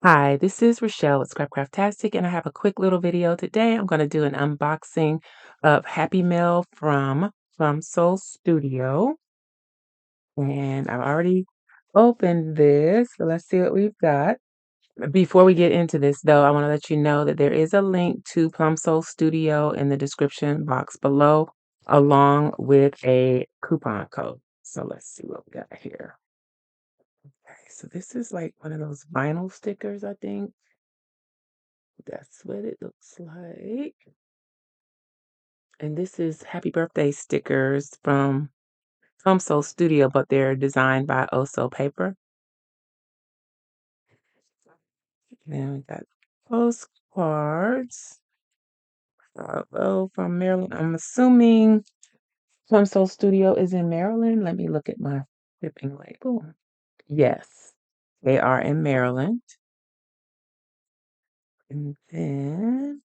Hi, this is Rachelle with Scrapcraftastic, and I have a quick little video today. I'm going to do an unboxing of Happy Mail from Soul Studio. And I've already opened this, so let's see what we've got. Before we get into this, though, I want to let you know that there is a link to Plum Soul Studio in the description box below, along with a coupon code. So let's see what we got here. Okay, so this is like one of those vinyl stickers, I think. That's what it looks like. And this is happy birthday stickers from Soul Studio, but they're designed by Oso Paper. Then we got postcards. Hello from Maryland. I'm assuming Soul Studio is in Maryland. Let me look at my shipping label. Yes, they are in Maryland. And then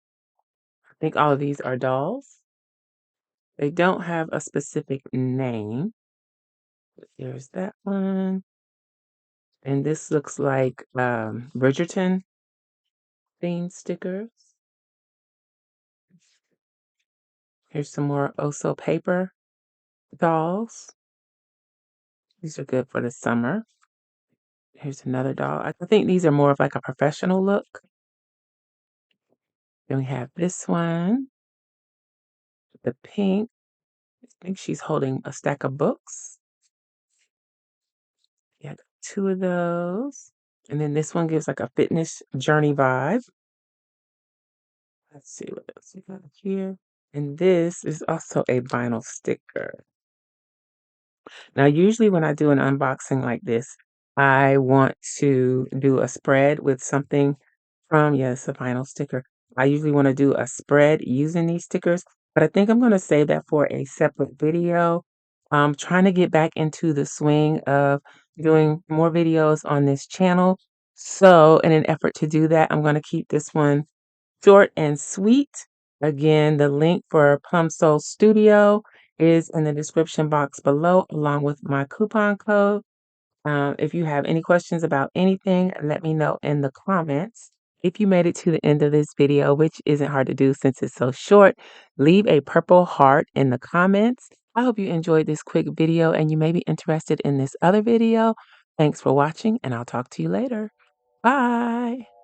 I think all of these are dolls. They don't have a specific name. But there's that one. And this looks like Bridgerton themed stickers. Here's some more Oso paper dolls. These are good for the summer. Here's another doll. I think these are more of like a professional look. Then we have this one, the pink. I think she's holding a stack of books. Yeah, two of those. And then this one gives like a fitness journey vibe. Let's see what else we got here. And this is also a vinyl sticker. Now, usually when I do an unboxing like this, I want to do a spread with something from, yes, a vinyl sticker. I usually want to do a spread using these stickers, but I think I'm going to save that for a separate video. I'm trying to get back into the swing of doing more videos on this channel. So, in an effort to do that, I'm going to keep this one short and sweet. Again, the link for Plum Soul Studio is in the description box below, along with my coupon code. If you have any questions about anything, let me know in the comments. If you made it to the end of this video, which isn't hard to do since it's so short, leave a purple heart in the comments. I hope you enjoyed this quick video and you may be interested in this other video. Thanks for watching, and I'll talk to you later. Bye.